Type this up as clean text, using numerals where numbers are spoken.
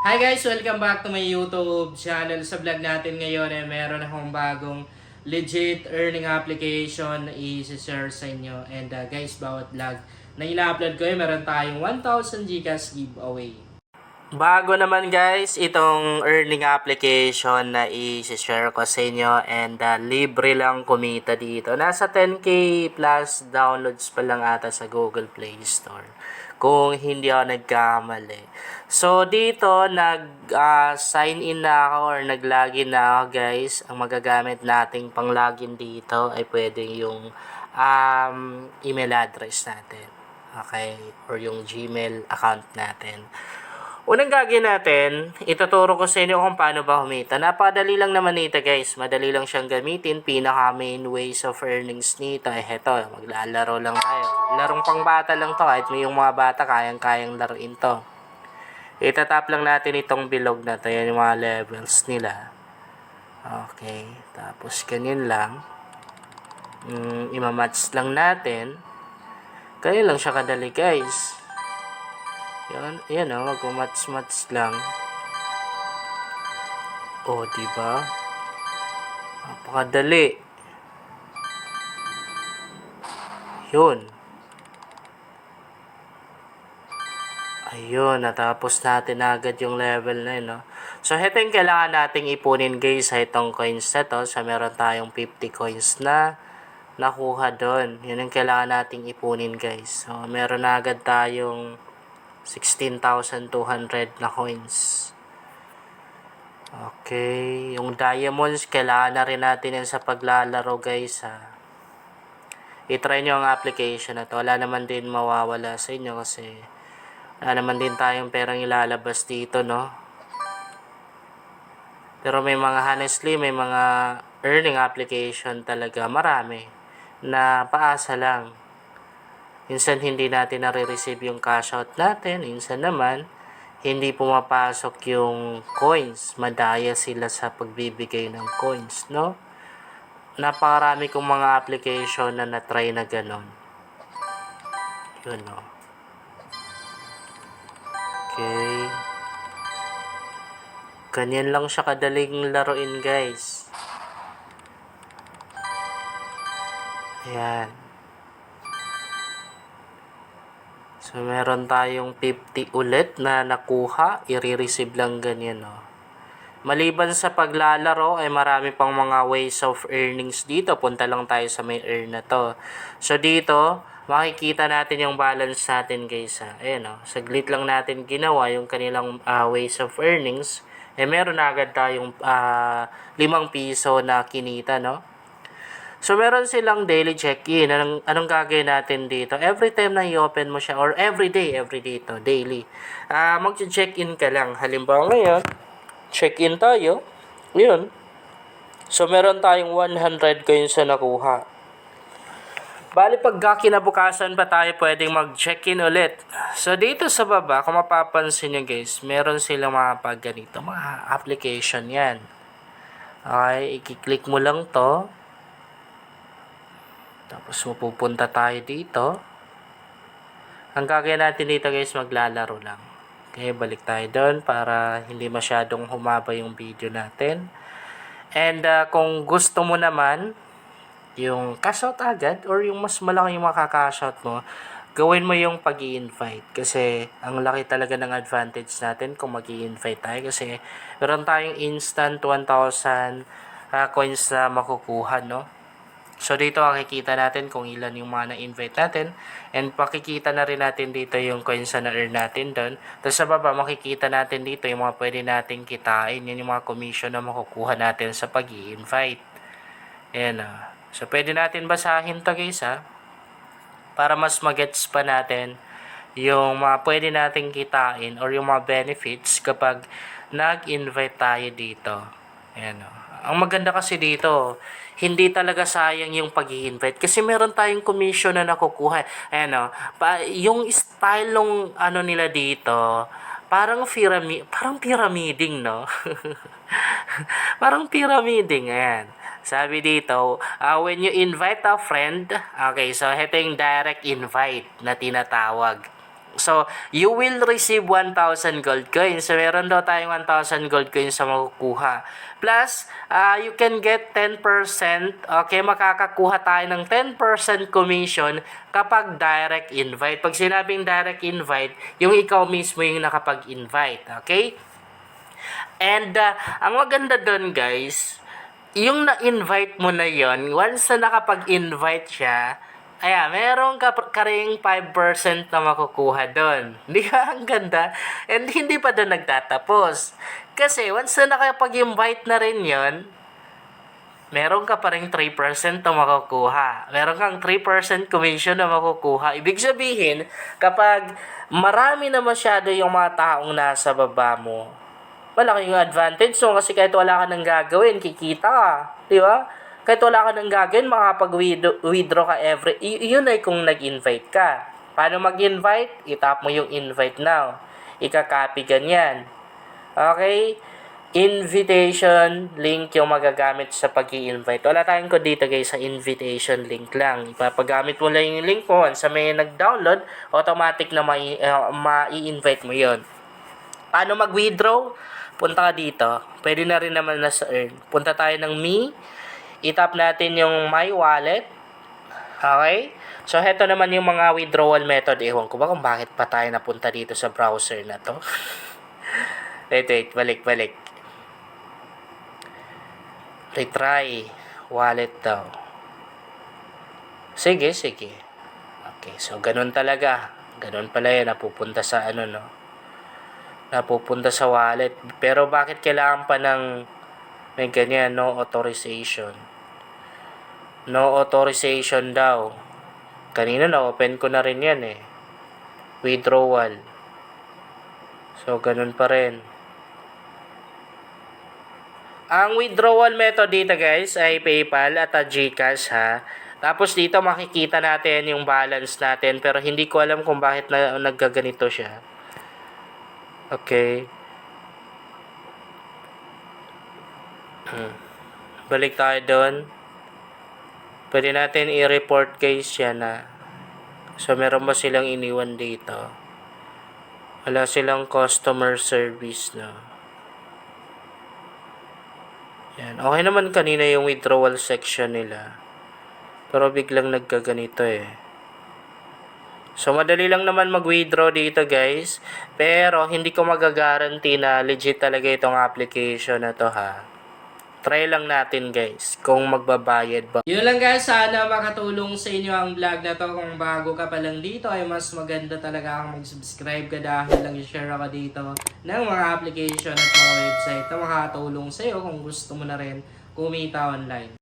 Hi guys! Welcome back to my YouTube channel. Sa vlog natin ngayon ay meron akong bagong legit earning application na i-share sa inyo. And guys, bawat vlog na ina-upload ko ay meron tayong 1,000 Gcash giveaway. Bago naman guys, itong earning application na i-share ko sa inyo and libre lang kumita dito. Nasa 10k plus downloads pa lang ata sa Google Play Store. Kung hindi ako nagkamali. So, dito, nag-sign in na ako or nag-login na ako guys. Ang magagamit nating pang-login dito ay pwede yung email address natin. Okay? Or yung Gmail account natin. Unang gagawin natin, ituturo ko sa inyo kung paano ba humita. Napakadali lang naman nito guys. Madali lang siyang gamitin. Pinaka main ways of earnings nito ay heto. Maglalaro lang tayo. Larong pang bata lang to. Kahit may yung mga bata, kayang-kayang laruin to. Itatap lang natin itong bilog na to. Yan yung mga levels nila. Okay. Tapos ganyan lang. Imamatch lang natin. Ganyan lang siya kadali guys. Yan o, magmamatch-match lang. O, diba? Napakadali. Yun. Ayun, natapos natin agad yung level na yun, no? So, ito yung kailangan nating ipunin guys sa itong coins na to. So, meron tayong 50 coins na nakuha doon. Yun yung kailangan nating ipunin guys. So, meron na agad tayong 16,200 na coins. Okay. Yung diamonds, kailangan na rin natin yan sa paglalaro guys ha. I-try nyo ang application na to. Wala naman din mawawala sa inyo kasi wala naman din tayong perang ilalabas dito, no? Pero may mga, honestly, may mga earning application talaga. Marami. Na paasa lang. Minsan hindi natin nare-receive yung cash out natin. Minsan naman, hindi pumapasok yung coins. Madaya sila sa pagbibigay ng coins, no? Napakarami kong mga application na na-try na ganon. Yun, no? Okay. Ganyan lang siya kadaling laruin, guys. Ayan. So, meron tayong 50 ulit na nakuha. I-receive lang ganyan, no? Maliban sa paglalaro, ay marami pang mga ways of earnings dito. Punta lang tayo sa may earn na to. So, dito, makikita natin yung balance natin, guys. Ayan, no? Saglit lang natin ginawa yung kanilang ways of earnings. Meron na agad tayong 5 piso na kinita, no? So, meron silang daily check-in. Anong gagawin natin dito? Every time na i-open mo siya, or every day to, daily. Mag-check-in ka lang. Halimbawa ngayon, check-in tayo. Yun. So, meron tayong 100 coins na nakuha. Bali, pagka kinabukasan pa tayo pwedeng mag-check-in ulit. So, dito sa baba, kung mapapansin nyo guys, meron silang mga ganito, mga application yan. Okay, i-click mo lang to. Tapos pupunta tayo dito. Ang gagawin natin dito guys, maglalaro lang. Okay, balik tayo doon para hindi masyadong humaba yung video natin. And kung gusto mo naman, yung cash out agad or yung mas malaki yung makaka-cash out mo, gawin mo yung pag-i-invite. Kasi ang laki talaga ng advantage natin kung mag-i-invite tayo. Kasi meron tayong instant 1,000 coins na makukuha, no? So, dito makikita natin kung ilan yung mga na-invite natin. And pakikita na rin natin dito yung coins na na-earn natin doon. Tapos sa baba, makikita natin dito yung mga pwede natin kitain. Yan yung mga commission na makukuha natin sa pag-i-invite. Ayan. So, pwede natin basahin to guys para mas magets pa natin yung mga pwede natin kitain or yung mga benefits kapag nag-invite tayo dito. Ayan. Ang maganda kasi dito, hindi talaga sayang yung pag-i-invite kasi meron tayong commission na nakukuha. Ayan yung style ng ano nila dito, parang pyramiding, no? Parang pyramiding, ayan. Sabi dito, when you invite a friend, okay, so ito yung direct invite na tinatawag. So, you will receive 1,000 gold coins. So, meron daw tayong 1,000 gold coins sa makukuha. Plus, you can get 10%. Okay, makakakuha tayo ng 10% commission kapag direct invite. Pag sinabing direct invite, yung ikaw mismo yung nakapag-invite. Okay? And, ang maganda doon guys, yung na-invite mo na yon, once na nakapag-invite siya, ayan, meron ka ring 5% na makukuha doon. Di ba? Ang ganda. And hindi pa doon nagtatapos. Kasi once na nakapag-invite na rin yon, meron ka pa rin 3% na makukuha. Meron kang 3% commission na makukuha. Ibig sabihin, kapag marami na masyado yung mga taong nasa baba mo, malaki yung advantage mo kasi kahit wala ka nang gagawin, kikita ka. Di ba? Kahit wala ka nang gagawin, makapag-withdraw ka yun ay kung nag-invite ka. Paano mag-invite? I-tap mo yung invite now. Ika-copy ganyan. Okay? Invitation link yung magagamit sa pag-i-invite. Wala tayong code dito guys sa invitation link lang. Ipapagamit mo lang yung link mo. Sa may nag-download, automatic na ma-i-invite mo yon. Paano mag-withdraw? Punta ka dito. Pwede na rin naman na sa earn. Punta tayo ng me. I-tap natin yung my wallet. Okay? So, heto naman yung mga withdrawal method. Ewan ko ba kung bakit pa tayo napunta dito sa browser na to. wait. Balik. Retry. Wallet daw. Sige. Okay, so ganun talaga. Ganun pala yan. Napupunta sa napupunta sa wallet. Pero bakit kailangan pa ng may ganyan, no authorization? No authorization daw. Kanina na-open ko na rin yan eh. Withdrawal. So, ganun pa rin. Ang withdrawal method dito guys ay PayPal at GCash ha. Tapos dito makikita natin yung balance natin pero hindi ko alam kung bakit naggaganito siya. Okay. Balik tayo doon. Pwede natin i-report guys yan na. So, meron ba silang iniwan dito? Wala silang customer service na. Yan. Okay naman kanina yung withdrawal section nila. Pero biglang nagkaganito eh. So, madali lang naman mag-withdraw dito guys. Pero, hindi ko magagaranti na legit talaga itong application na to ha. Try lang natin guys kung magbabayad ba. Yun lang guys, sana makatulong sa inyo ang vlog na to. Kung bago ka pa lang dito ay mas maganda talaga kung mag-subscribe ka dahil lang i-share ako dito ng mga application at mga website na makatulong sa iyo kung gusto mo na rin kumita online.